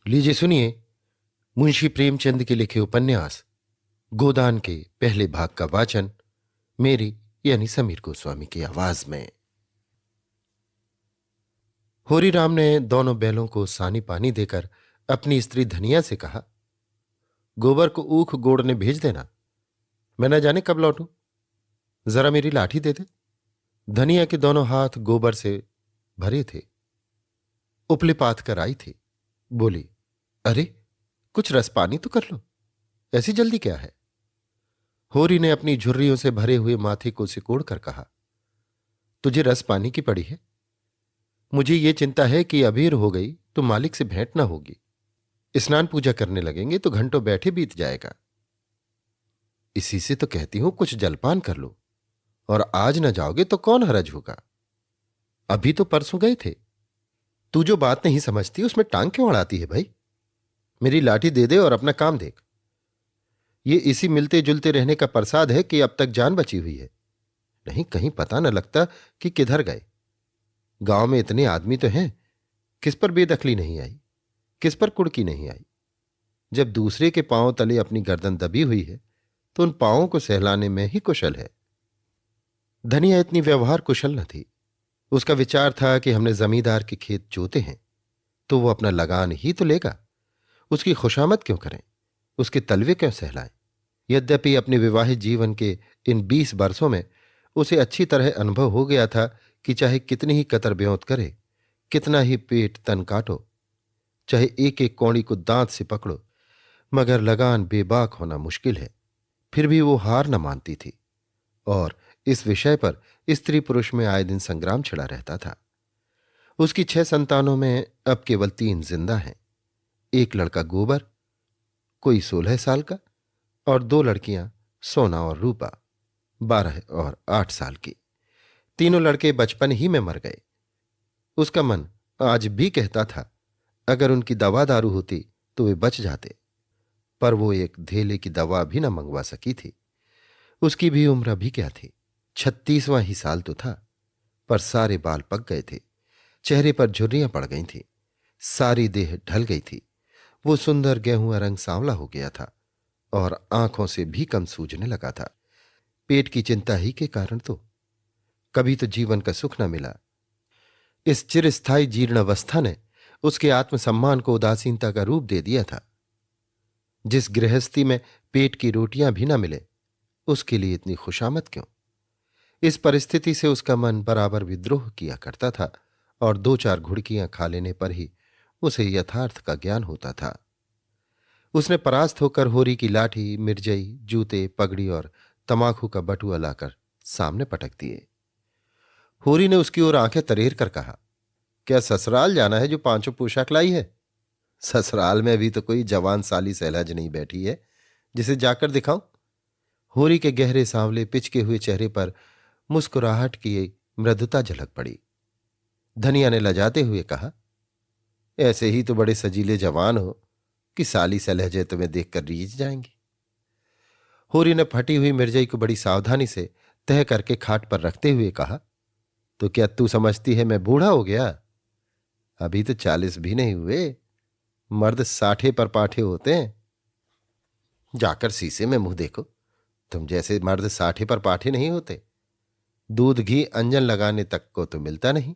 लीजिए सुनिए मुंशी प्रेमचंद के लिखे उपन्यास गोदान के पहले भाग का वाचन मेरी यानी समीर गोस्वामी की आवाज में। होरीराम ने दोनों बैलों को सानी पानी देकर अपनी स्त्री धनिया से कहा, गोबर को ऊख गोड़ने भेज देना, मैं न जाने कब लौटूं। जरा मेरी लाठी दे दे। धनिया के दोनों हाथ गोबर से भरे थे, उपले पाथ कर आई थी। बोली, अरे कुछ रस पानी तो कर लो, ऐसी जल्दी क्या है। होरी ने अपनी झुर्रियों से भरे हुए माथे को सिकोड़ कर कहा, तुझे रस पानी की पड़ी है। मुझे ये चिंता है कि अबीर हो गई तो मालिक से भेंट ना होगी। स्नान पूजा करने लगेंगे तो घंटों बैठे बीत जाएगा। इसी से तो कहती हूं कुछ जलपान कर लो, और आज न जाओगे तो कौन हरज होगा। अभी तो परसों गए थे। तू जो बात नहीं समझती उसमें टांग क्यों अड़ाती है भाई। मेरी लाठी दे दे और अपना काम देख। ये इसी मिलते जुलते रहने का प्रसाद है कि अब तक जान बची हुई है, नहीं कहीं पता न लगता कि किधर गए। गांव में इतने आदमी तो हैं, किस पर बेदखली नहीं आई, किस पर कुड़की नहीं आई। जब दूसरे के पांव तले अपनी गर्दन दबी हुई है तो उन पांवों को सहलाने में ही कुशल है। धनिया इतनी व्यवहार कुशल न थी। उसका विचार था कि हमने जमींदार के खेत जोते हैं तो वो अपना लगान ही तो लेगा, उसकी खुशामद क्यों करें, उसके तलवे क्यों सहलाएं। यद्यपि अपने विवाहित जीवन के इन 20 बरसों में उसे अच्छी तरह अनुभव हो गया था कि चाहे कितनी ही कतर ब्योंत करे, कितना ही पेट तन काटो, चाहे एक एक कौड़ी को दांत से पकड़ो, मगर लगान बेबाक होना मुश्किल है, फिर भी वो हार न मानती थी। और इस विषय पर स्त्री पुरुष में आए दिन संग्राम छिड़ा रहता था। उसकी 6 संतानों में अब केवल 3 जिंदा हैं। एक लड़का गोबर, कोई 16 साल का, और 2 लड़कियां सोना और रूपा, 12 और 8 साल की। तीनों लड़के बचपन ही में मर गए। उसका मन आज भी कहता था अगर उनकी दवा दारू होती तो वे बच जाते, पर वो एक धेले की दवा भी न मंगवा सकी थी। उसकी भी उम्र अभी क्या थी, 36वां ही साल तो था, पर सारे बाल पक गए थे, चेहरे पर झुर्रियां पड़ गई थीं, सारी देह ढल गई थी। वो सुंदर गेहूं रंग सांवला हो गया था और आंखों से भी कम सूझने लगा था। पेट की चिंता ही के कारण तो। कभी तो जीवन का सुख न मिला। इस चिरस्थायी जीर्णावस्था ने उसके आत्मसम्मान को उदासीनता का रूप दे दिया था। जिस गृहस्थी में पेट की रोटियां भी न मिले उसके लिए इतनी खुशामद क्यों। इस परिस्थिति से उसका मन बराबर विद्रोह किया करता था और 2-4 घुड़कियां खा लेने पर ही उसे यथार्थ का ज्ञान होता था। उसने परास्त होकर होरी की लाठी, मिर्जई, जूते, पगड़ी और तमाकू का बटुआ लाकर सामने पटक दिए। होरी ने उसकी ओर आंखें तरेर कर कहा, क्या ससुराल जाना है जो 5 पोशाक लाई है। ससुराल में अभी तो कोई जवान साली सहलज नहीं बैठी है जिसे जाकर दिखाऊं। होरी के गहरे सांवले पिचके हुए चेहरे पर मुस्कुराहट की मृदुता झलक पड़ी। धनिया ने लजाते हुए कहा, ऐसे ही तो बड़े सजीले जवान हो कि साली सलहजे तुम्हें देखकर रीझ जाएंगी। होरी ने फटी हुई मिर्जई को बड़ी सावधानी से तह करके खाट पर रखते हुए कहा, तो क्या तू समझती है मैं बूढ़ा हो गया। अभी तो 40 भी नहीं हुए, मर्द 60 पर पाठे होते हैं। जाकर शीशे में मुंह देखो, तुम जैसे मर्द 60 पर पाठे नहीं होते। दूध घी अंजन लगाने तक को तो मिलता नहीं,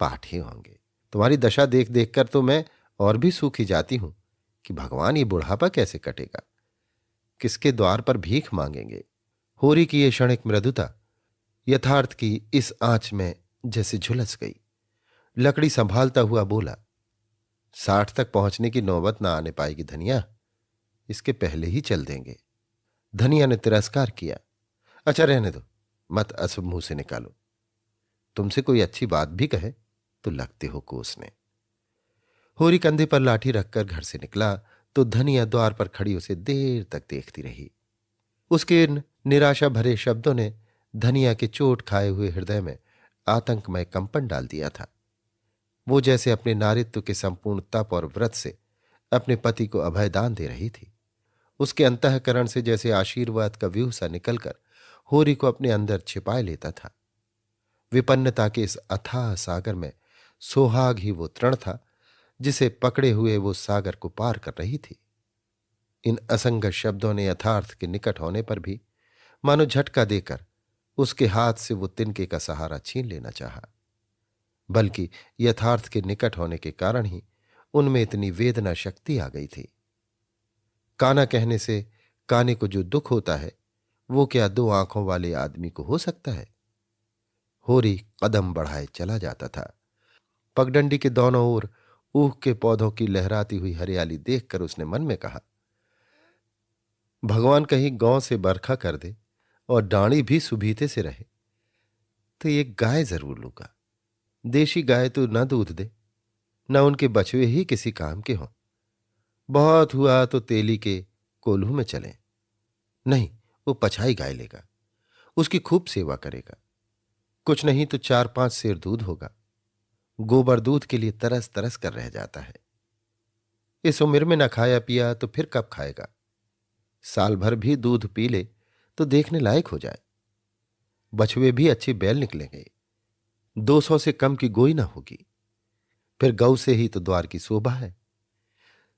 पाठे होंगे। तुम्हारी दशा देख देख कर तो मैं और भी सूखी जाती हूं कि भगवान ये बुढ़ापा कैसे कटेगा, किसके द्वार पर भीख मांगेंगे। होरी की ये क्षणिक मृदुता यथार्थ की इस आंच में जैसे झुलस गई। लकड़ी संभालता हुआ बोला, 60 तक पहुंचने की नौबत ना आने पाएगी धनिया, इसके पहले ही चल देंगे। धनिया ने तिरस्कार किया, अच्छा रहने दो, मत अशुभ मुंह से निकालो। तुमसे कोई अच्छी बात भी कहे तो लगते हो कोसने। होरी कंधे पर लाठी रखकर घर से निकला तो धनिया द्वार पर खड़ी उसे देर तक देखती रही। उसके इन निराशा भरे शब्दों ने धनिया के चोट खाए हुए हृदय में आतंकमय कंपन डाल दिया था। वो जैसे अपने नारित्व के संपूर्ण तप और व्रत से अपने पति को अभयदान दे रही थी। उसके अंतःकरण से जैसे आशीर्वाद का व्यूह सा निकलकर होरी को अपने अंदर छिपाए लेता था। विपन्नता के इस अथाह सागर में सोहाग ही वो तृण था जिसे पकड़े हुए वो सागर को पार कर रही थी। इन असंगत शब्दों ने यथार्थ के निकट होने पर भी मानो झटका देकर उसके हाथ से वो तिनके का सहारा छीन लेना चाहा। बल्कि यथार्थ के निकट होने के कारण ही उनमें इतनी वेदना शक्ति आ गई थी। काना कहने से काने को जो दुख होता है वो क्या दो आंखों वाले आदमी को हो सकता है। होरी कदम बढ़ाए चला जाता था। पगडंडी के दोनों ओर ऊख के पौधों की लहराती हुई हरियाली देखकर उसने मन में कहा, भगवान कहीं गांव से बरखा कर दे और डाणी भी सुबीते से रहे तो एक गाय जरूर लूंगा। देशी गाय तो न दूध दे, न उनके बछुए ही किसी काम के हों। बहुत हुआ तो तेली के कोल्हू में चलें। नहीं, वो पछाई गाय लेगा, उसकी खूब सेवा करेगा। कुछ नहीं तो 4-5 सेर दूध होगा। गोबर दूध के लिए तरस तरस कर रह जाता है। इस उम्र में न खाया पिया तो फिर कब खाएगा। साल भर भी दूध पी ले तो देखने लायक हो जाए। बछुए भी अच्छे बैल निकलेंगे। 200 से कम की गोई ना होगी। फिर गऊ से ही तो द्वार की शोभा है।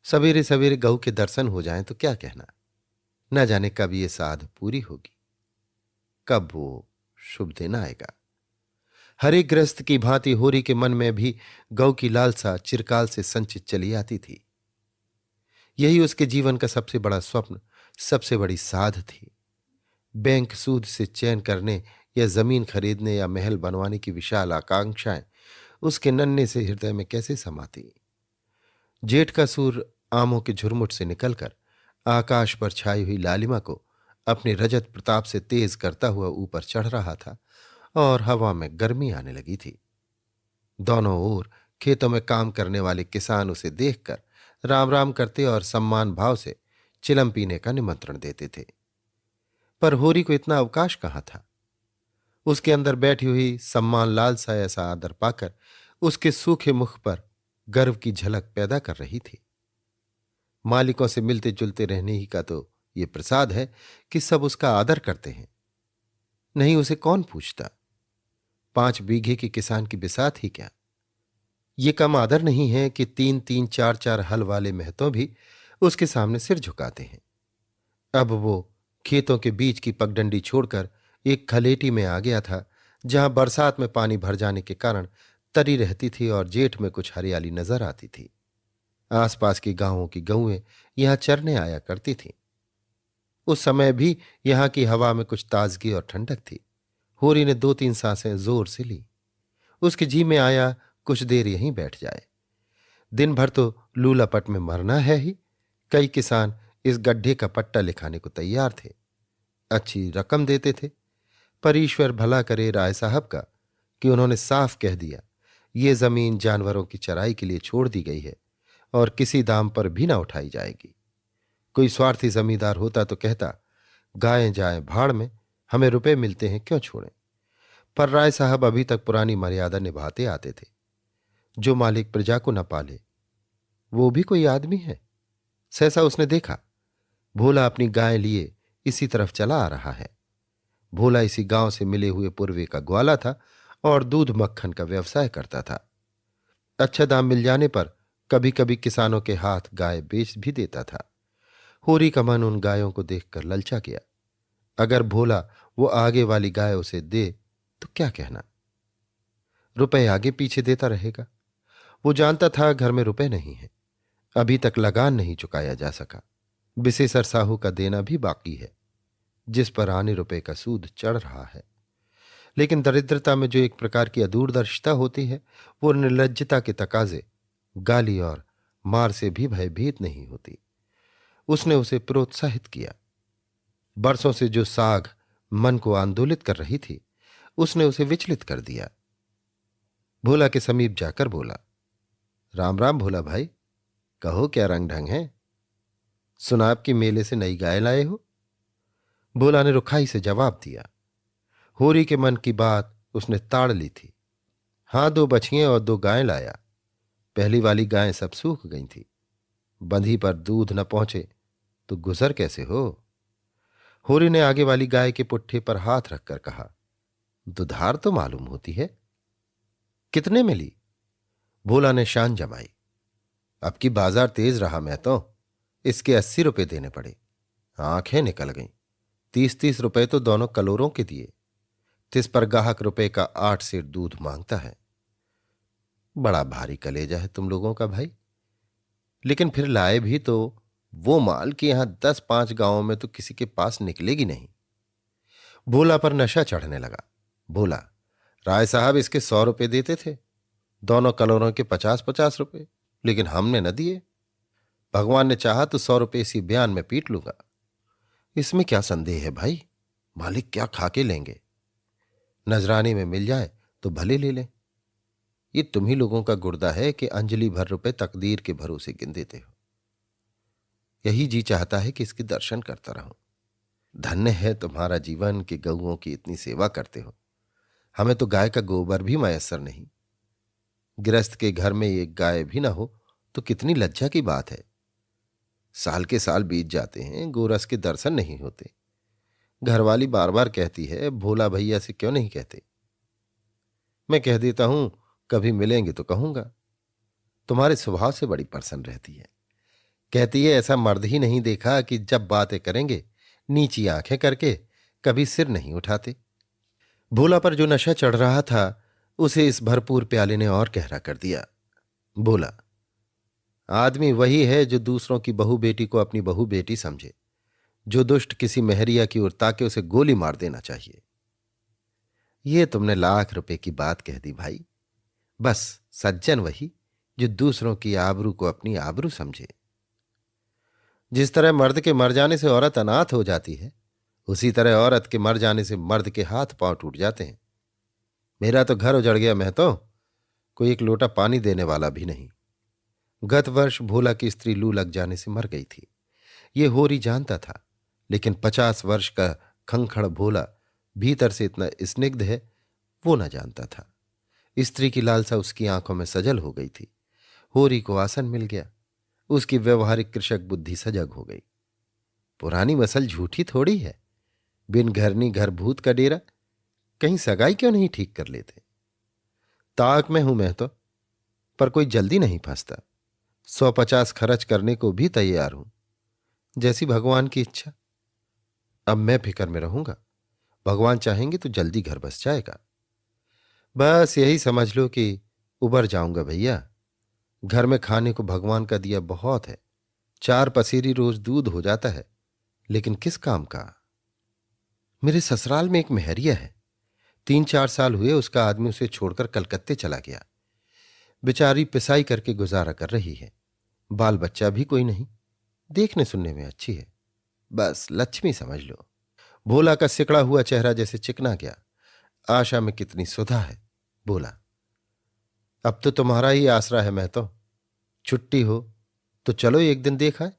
सवेरे सवेरे गऊ के दर्शन हो जाएं तो क्या कहना। न जाने कब ये साध पूरी होगी, कब वो शुभ दिन आएगा। हरे गृहस्थ की भांति होरी के मन में भी गौ की लालसा चिरकाल से संचित चली आती थी। यही उसके जीवन का सबसे बड़ा स्वप्न, सबसे बड़ी साध थी। बैंक सूद से चैन करने या जमीन खरीदने या महल बनवाने की विशाल आकांक्षाएं उसके नन्हे से हृदय में कैसे समाती। जेठ का सूर्य आमों के झुरमुट से निकलकर आकाश पर छाई हुई लालिमा को अपने रजत प्रताप से तेज करता हुआ ऊपर चढ़ रहा था और हवा में गर्मी आने लगी थी। दोनों ओर खेतों में काम करने वाले किसान उसे देखकर राम राम करते और सम्मान भाव से चिलम पीने का निमंत्रण देते थे। पर होरी को इतना अवकाश कहाँ था। उसके अंदर बैठी हुई सम्मान लालसा ऐसा आदर पाकर उसके सूखे मुख पर गर्व की झलक पैदा कर रही थी। मालिकों से मिलते जुलते रहने ही का तो ये प्रसाद है कि सब उसका आदर करते हैं। नहीं उसे कौन पूछता। 5 बीघे के किसान की बिसात ही क्या। ये कम आदर नहीं है कि 3-3 4-4 हल वाले महतों भी उसके सामने सिर झुकाते हैं। अब वो खेतों के बीच की पगडंडी छोड़कर एक खलेटी में आ गया था, जहां बरसात में पानी भर जाने के कारण तरी रहती थी और जेठ में कुछ हरियाली नजर आती थी। आसपास की गांवों की गऊएं यहां चरने आया करती थीं। उस समय भी यहां की हवा में कुछ ताजगी और ठंडक थी। होरी ने 2-3 सांसें जोर से ली। उसके जी में आया कुछ देर यहीं बैठ जाए। दिन भर तो लू लपट में मरना है ही। कई किसान इस गड्ढे का पट्टा लिखाने को तैयार थे, अच्छी रकम देते थे। पर ईश्वर भला करे राय साहब का कि उन्होंने साफ कह दिया, ये जमीन जानवरों की चराई के लिए छोड़ दी गई है और किसी दाम पर भी ना उठाई जाएगी। कोई स्वार्थी जमींदार होता तो कहता, गायें जाएं भाड़ में, हमें रुपए मिलते हैं क्यों छोड़ें। पर राय साहब अभी तक पुरानी मर्यादा निभाते आते थे। जो मालिक प्रजा को न पाले वो भी कोई आदमी है। सहसा उसने देखा, भोला अपनी गाय लिए इसी तरफ चला आ रहा है। भोला इसी गांव से मिले हुए पूर्वे का ग्वाला था और दूध मक्खन का व्यवसाय करता था। अच्छा दाम मिल जाने पर कभी कभी किसानों के हाथ गाय बेच भी देता था। होरी का मन उन गायों को देखकर ललचा गया। अगर भोला वो आगे वाली गाय उसे दे तो क्या कहना। रुपए आगे पीछे देता रहेगा। वो जानता था घर में रुपए नहीं है, अभी तक लगान नहीं चुकाया जा सका। बिसेसर साहू का देना भी बाकी है, जिस पर आने रुपए का सूद चढ़ रहा है। लेकिन दरिद्रता में जो एक प्रकार की अदूरदर्शिता होती है, वो निर्लज्जता के तकाजे, गाली और मार से भी भयभीत नहीं होती। उसने उसे प्रोत्साहित किया। बरसों से जो साग मन को आंदोलित कर रही थी, उसने उसे विचलित कर दिया। भोला के समीप जाकर बोला, राम राम भोला भाई, कहो क्या रंग ढंग है। सुना आपकी मेले से नई गाय लाए हो। भोला ने रुखाई से जवाब दिया। होरी के मन की बात उसने ताड़ ली थी। हां, 2 बछियां और 2 गायें लाया। पहली वाली गायें सब सूख गई थी। बंधी पर दूध न पहुंचे तो गुजर कैसे हो। होरी ने आगे वाली गाय के पुट्ठे पर हाथ रखकर कहा, दुधार तो मालूम होती है। कितने में ली। भोला ने शान जमाई। अब की बाजार तेज रहा मैं तो, इसके 80 रुपए देने पड़े। आंखें निकल गईं। 30-30 रुपए तो दोनों कलोरों के दिए। तिस पर गाहक रुपए का 8 सेर दूध मांगता है। बड़ा भारी कलेजा है तुम लोगों का भाई। लेकिन फिर लाए भी तो वो माल कि यहां 10-5 गांवों में तो किसी के पास निकलेगी नहीं। भोला पर नशा चढ़ने लगा। बोला, राय साहब इसके 100 रुपए देते थे, दोनों कलोरों के 50-50 रुपए, लेकिन हमने न दिए। भगवान ने चाहा तो 100 रुपए इसी बयान में पीट लूंगा। इसमें क्या संदेह है भाई, मालिक क्या खा के लेंगे। नजराने में मिल जाए तो भले ले लें। ये तुम ही लोगों का गुर्दा है कि अंजलि भर रुपए तकदीर के भरोसे गिन देते हो। यही जी चाहता है कि इसके दर्शन करता रहूं। धन्य है तुम्हारा जीवन कि गऊओं की इतनी सेवा करते हो। हमें तो गाय का गोबर भी मयस्सर नहीं। गृहस्थ के घर में एक गाय भी ना हो तो कितनी लज्जा की बात है। साल के साल बीत जाते हैं, गोरस के दर्शन नहीं होते। घरवाली बार बार कहती है, भोला भैया से क्यों नहीं कहते। मैं कह देता हूं, कभी मिलेंगे तो कहूंगा। तुम्हारे स्वभाव से बड़ी प्रसन्न रहती है। कहती है, ऐसा मर्द ही नहीं देखा कि जब बातें करेंगे नीची आंखें करके कभी सिर नहीं उठाते। भोला पर जो नशा चढ़ रहा था उसे इस भरपूर प्याले ने और गहरा कर दिया। बोला, आदमी वही है जो दूसरों की बहू बेटी को अपनी बहू बेटी समझे। जो दुष्ट किसी मेहरिया की ओर ताके उसे गोली मार देना चाहिए। ये तुमने लाख रुपए की बात कह दी भाई। बस सज्जन वही जो दूसरों की आबरू को अपनी आबरू समझे। जिस तरह मर्द के मर जाने से औरत अनाथ हो जाती है, उसी तरह औरत के मर जाने से मर्द के हाथ पांव टूट जाते हैं। मेरा तो घर उजड़ गया, मैं तो कोई एक लोटा पानी देने वाला भी नहीं। गत वर्ष भोला की स्त्री लू लग जाने से मर गई थी। ये होरी जानता था, लेकिन 50 वर्ष का खंखड़ भोला भीतर से इतना स्निग्ध है वो न जानता था। स्त्री की लालसा उसकी आंखों में सजल हो गई थी। होरी को आसन मिल गया। उसकी व्यवहारिक कृषक बुद्धि सजग हो गई। पुरानी मसल झूठी थोड़ी है। बिन घरनी घर भूत का डेरा, कहीं सगाई क्यों नहीं ठीक कर लेते। ताक में हूं मैं तो, पर कोई जल्दी नहीं फंसता। 150 खर्च करने को भी तैयार हूं, जैसी भगवान की इच्छा। अब मैं फिक्र में रहूंगा। भगवान चाहेंगे तो जल्दी घर बस जाएगा। बस यही समझ लो कि उबर जाऊंगा भैया। घर में खाने को भगवान का दिया बहुत है। 4 पसेरी रोज दूध हो जाता है, लेकिन किस काम का। मेरे ससुराल में एक मेहरिया है। 3-4 साल हुए उसका आदमी उसे छोड़कर कलकत्ते चला गया। बेचारी पिसाई करके गुजारा कर रही है। बाल बच्चा भी कोई नहीं। देखने सुनने में अच्छी है, बस लक्ष्मी समझ लो। भोला का सिकड़ा हुआ चेहरा जैसे चिकना गया। आशा में कितनी सुधा है। बोला, अब तो तुम्हारा ही आसरा है मैं तो। छुट्टी हो तो चलो एक दिन देख आए।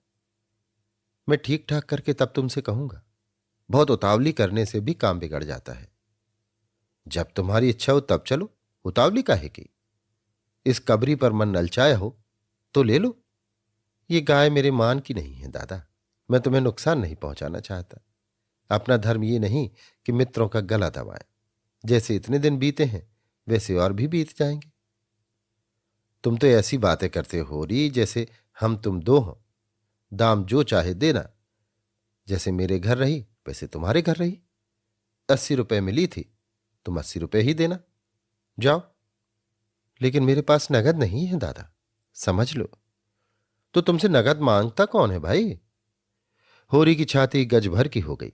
मैं ठीक ठाक करके तब तुमसे कहूंगा। बहुत उतावली करने से भी काम बिगड़ जाता है। जब तुम्हारी इच्छा हो तब चलो, उतावली काहे की। इस कबरी पर मन ललचाया हो तो ले लो। ये गाय मेरे मान की नहीं है दादा। मैं तुम्हें नुकसान नहीं पहुंचाना चाहता। अपना धर्म ये नहीं कि मित्रों का गला दबाएं। जैसे इतने दिन बीते हैं वैसे और भी बीत जाएंगे। तुम तो ऐसी बातें करते हो रही जैसे हम तुम दो हों। दाम जो चाहे देना। जैसे मेरे घर रही वैसे तुम्हारे घर रही। 80 रुपए मिली थी, तुम 80 रुपए ही देना। जाओ। लेकिन मेरे पास नगद नहीं है दादा, समझ लो। तो तुमसे नगद मांगता कौन है भाई। होरी की छाती गज भर की हो गई।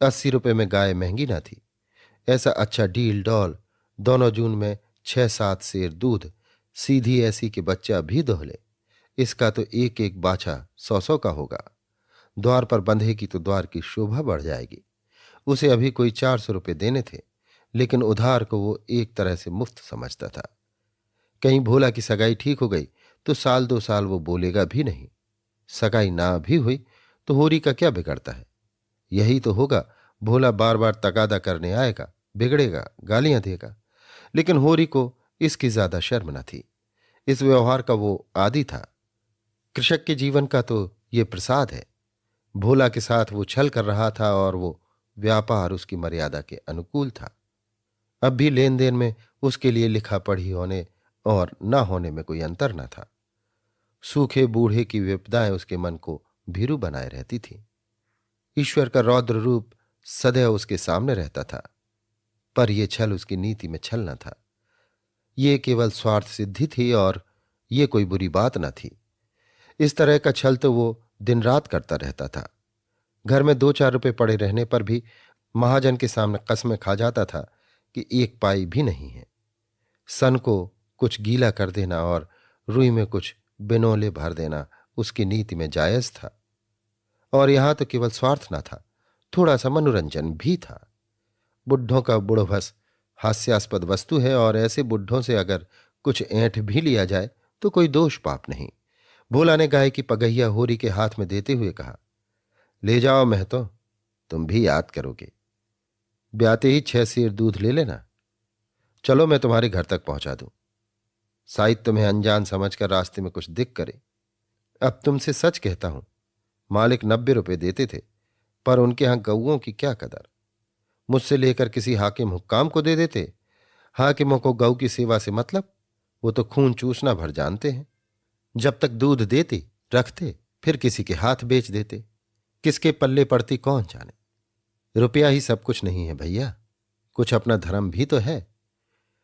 80 रुपए में गाय महंगी ना थी। ऐसा अच्छा डील डॉल, दोनों जून में 6-7 सेर दूध, सीधी ऐसी कि बच्चा भी दोहले। इसका तो एक एक बाछा 100-100 का होगा। द्वार पर बंधेगी तो द्वार की शोभा बढ़ जाएगी। उसे अभी कोई 400 रुपए देने थे, लेकिन उधार को वो एक तरह से मुफ्त समझता था। कहीं भोला की सगाई ठीक हो गई तो 1-2 साल वो बोलेगा भी नहीं। सगाई ना भी हुई तो होरी का क्या बिगड़ता है। यही तो होगा, भोला बार बार तगादा करने आएगा, बिगड़ेगा, गालियां देगा। लेकिन होरी को इसकी ज्यादा शर्म न थी। इस व्यवहार का वो आदी था। कृषक के जीवन का तो ये प्रसाद है। भोला के साथ वो छल कर रहा था और वो व्यापार उसकी मर्यादा के अनुकूल था। अब भी लेन देन में उसके लिए लिखा पढ़ी होने और ना होने में कोई अंतर न था। सूखे बूढ़े की विपदाएं उसके मन को भीरू बनाए रहती थी। ईश्वर का रौद्र रूप सदैव उसके सामने रहता था, पर यह छल उसकी नीति में छल न था। ये केवल स्वार्थ सिद्धि थी और ये कोई बुरी बात न थी। इस तरह का छल तो वो दिन रात करता रहता था। घर में 2-4 रुपए पड़े रहने पर भी महाजन के सामने कस्में खा जाता था कि 1 पाई भी नहीं है। सन को कुछ गीला कर देना और रुई में कुछ बिनोले भर देना उसकी नीति में जायज था। और यहां तो केवल स्वार्थ न था, थोड़ा सा मनोरंजन भी था। बुढ़ों का बुढ़भस हास्यास्पद वस्तु है और ऐसे बुढ़ों से अगर कुछ ऐंठ भी लिया जाए तो कोई दोष पाप नहीं। भोला ने गाय की पगहिया होरी के हाथ में देते हुए कहा, ले जाओ महतो, तुम भी याद करोगे। ब्याते ही 6 सेर दूध ले लेना। चलो मैं तुम्हारे घर तक पहुंचा दूं। शायद तुम्हें अनजान समझकर रास्ते में कुछ दिख करे। अब तुमसे सच कहता हूं, मालिक 90 रुपए देते थे, पर उनके यहां गऊओं की क्या कदर। मुझसे लेकर किसी हाकिम हुक्काम को दे देते। हाकिमों को गऊ की सेवा से मतलब, वो तो खून चूसना भर जानते हैं। जब तक दूध देते रखते, फिर किसी के हाथ बेच देते। किसके पल्ले पड़ती कौन जाने। रुपया ही सब कुछ नहीं है भैया, कुछ अपना धर्म भी तो है।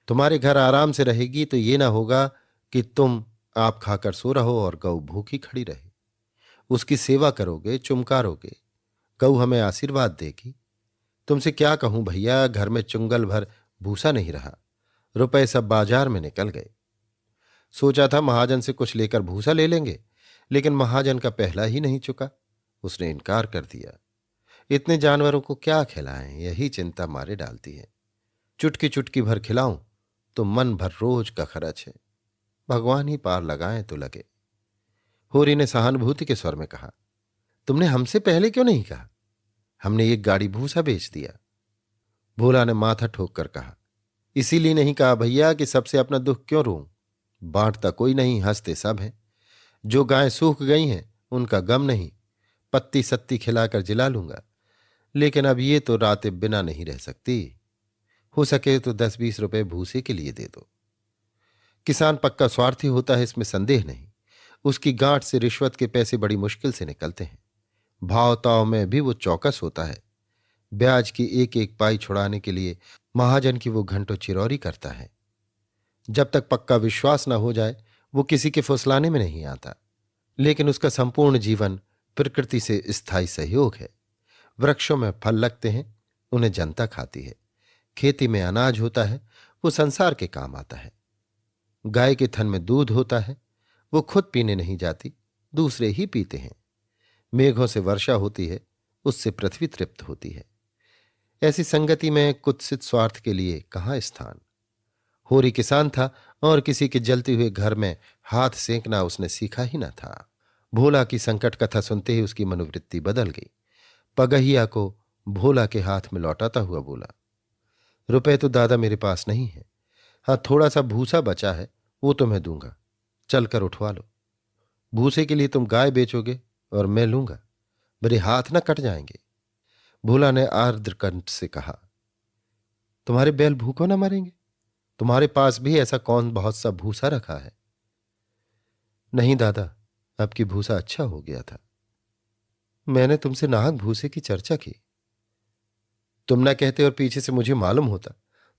तुम्हारे घर आराम से रहेगी तो ये ना होगा कि तुम आप खाकर सो रहो और गऊ भूखी खड़ी रहे। उसकी सेवा करोगे, चुमकारोगे, गऊ हमें आशीर्वाद देगी। तुमसे क्या कहूं भैया, घर में चुंगल भर भूसा नहीं रहा। रुपए सब बाजार में निकल गए। सोचा था महाजन से कुछ लेकर भूसा ले लेंगे, लेकिन महाजन का पहला ही नहीं चुका। उसने इनकार कर दिया। इतने जानवरों को क्या खिलाएं, यही चिंता मारे डालती है। चुटकी चुटकी भर खिलाऊं तो मन भर रोज का खर्च है। भगवान ही पार लगाएं तो लगे। होरी ने सहानुभूति के स्वर में कहा, तुमने हमसे पहले क्यों नहीं कहा? हमने 1 गाड़ी भूसा बेच दिया। भोला ने माथा ठोक कर कहा, इसीलिए नहीं कहा भैया कि सबसे अपना दुख क्यों रोऊं। बांटता कोई नहीं, हंसते सब हैं। जो गायें सूख गई हैं उनका गम नहीं, पत्ती सत्ती खिलाकर जिला लूंगा। लेकिन अब ये तो रातें बिना नहीं रह सकती। हो सके तो 10-20 रुपए भूसे के लिए दे दो। किसान पक्का स्वार्थी होता है, इसमें संदेह नहीं। उसकी गांठ से रिश्वत के पैसे बड़ी मुश्किल से निकलते हैं। भाव ताव में भी वो चौकस होता है। ब्याज की 1-1 पाई छुड़ाने के लिए महाजन की वो घंटों चिरौरी करता है। जब तक पक्का विश्वास न हो जाए वो किसी के फुसलाने में नहीं आता। लेकिन उसका संपूर्ण जीवन प्रकृति से स्थायी सहयोग है। वृक्षों में फल लगते हैं, उन्हें जनता खाती है। खेती में अनाज होता है, वो संसार के काम आता है। गाय के थन में दूध होता है, वो खुद पीने नहीं जाती, दूसरे ही पीते हैं। मेघों से वर्षा होती है, उससे पृथ्वी तृप्त होती है। ऐसी संगति में कुत्सित स्वार्थ के लिए कहाँ स्थान। होरी किसान था और किसी के जलते हुए घर में हाथ सेंकना उसने सीखा ही न था। भोला की संकट कथा सुनते ही उसकी मनोवृत्ति बदल गई। पगहिया को भोला के हाथ में लौटाता हुआ बोला, रुपए तो दादा मेरे पास नहीं है। हाँ, थोड़ा सा भूसा बचा है, वो तो मैं दूंगा। चलकर उठवा लो। भूसे के लिए तुम गाय बेचोगे और मैं लूंगा, मेरे हाथ न कट जाएंगे। भोला ने आर्द्र कंठ से कहा, तुम्हारे बैल भूखों न मरेंगे? तुम्हारे पास भी ऐसा कौन बहुत सा भूसा रखा है? नहीं दादा, अब की भूसा अच्छा हो गया था। मैंने तुमसे नाहक भूसे की चर्चा की। तुम ना कहते और पीछे से मुझे मालूम होता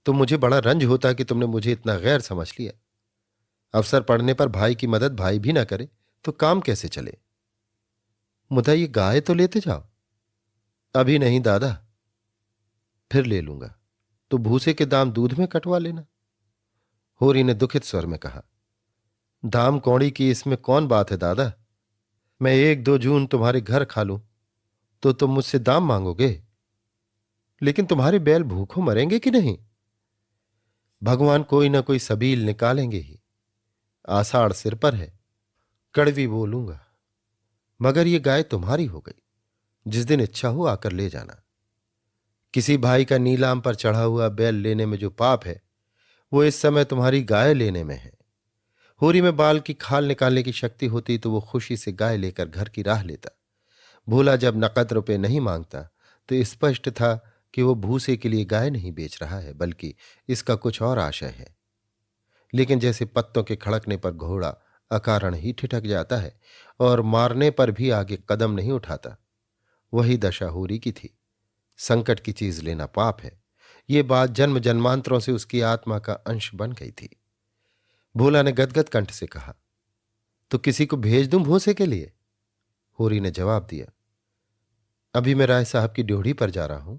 तो मुझे बड़ा रंज होता कि तुमने मुझे इतना गैर समझ लिया। अवसर पड़ने पर भाई की मदद भाई भी ना करे तो काम कैसे चले? मुदा ये गाय तो लेते जाओ। अभी नहीं दादा, फिर ले लूंगा। तो भूसे के दाम दूध में कटवा लेना। होरी ने दुखित स्वर में कहा, दाम कौड़ी की इसमें कौन बात है दादा? मैं 1-2 जून तुम्हारे घर खा लूं तो तुम मुझसे दाम मांगोगे? लेकिन तुम्हारे बैल भूखों मरेंगे कि नहीं? भगवान कोई ना कोई सबील निकालेंगे ही। आषाढ़ सिर पर है, कड़वी बोलूंगा। मगर ये गाय तुम्हारी हो गई। जिस दिन इच्छा हो आकर ले जाना। किसी भाई का नीलाम पर चढ़ा हुआ बैल लेने में जो पाप है, वो इस समय तुम्हारी गाय लेने में है। होरी में बाल की खाल निकालने की शक्ति होती तो वो खुशी से गाय लेकर घर की राह लेता। भोला जब नकद रुपए नहीं मांगता तो स्पष्ट था कि वो भूसे के लिए गाय नहीं बेच रहा है, बल्कि इसका कुछ और आशय है। लेकिन जैसे पत्तों के खड़कने पर घोड़ा अकारण ही ठिठक जाता है और मारने पर भी आगे कदम नहीं उठाता। वही दशा होरी की थी। संकट की चीज लेना पाप है, ये बात जन्म जन्मांतरों से उसकी आत्मा का अंश बन गई थी। भोला ने गदगद कंठ से कहा, तो किसी को भेज दूं भोसे के लिए? होरी ने जवाब दिया, अभी मैं राय साहब की ड्योढ़ी पर जा रहा हूं,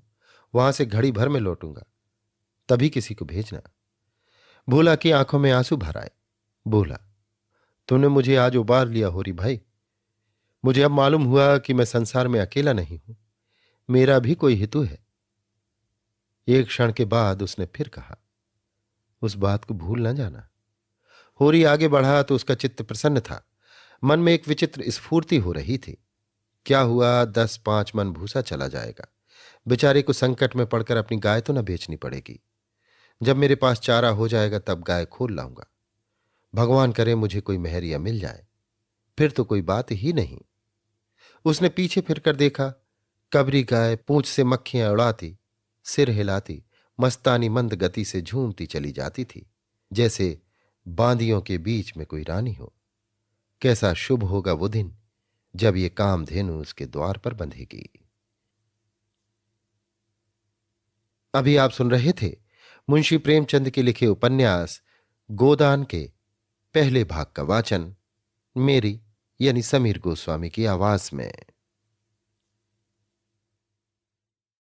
वहां से घड़ी भर में लौटूंगा, तभी किसी को भेजना। भोला की आंखों में आंसू भर आए। बोला, तूने मुझे आज उबार लिया होरी भाई। मुझे अब मालूम हुआ कि मैं संसार में अकेला नहीं हूं, मेरा भी कोई हितु है। एक क्षण के बाद उसने फिर कहा, उस बात को भूल न जाना। होरी आगे बढ़ा तो उसका चित्त प्रसन्न था। मन में एक विचित्र स्फूर्ति हो रही थी। क्या हुआ, 10-5 मन भूसा चला जाएगा। बेचारे को संकट में पड़कर अपनी गाय तो न बेचनी पड़ेगी। जब मेरे पास चारा हो जाएगा तब गाय खोल लाऊंगा। भगवान करे मुझे कोई मेहरिया मिल जाए, फिर तो कोई बात ही नहीं। उसने पीछे फिरकर देखा। कबरी गाय पूंछ से मक्खियां उड़ाती, सिर हिलाती, मस्तानी मंद गति से झूमती चली जाती थी, जैसे बांदियों के बीच में कोई रानी हो। कैसा शुभ होगा वो दिन जब ये कामधेनु उसके द्वार पर बंधेगी। अभी आप सुन रहे थे मुंशी प्रेमचंद के लिखे उपन्यास गोदान के पहले भाग का वाचन मेरी यानी समीर गोस्वामी की आवाज में।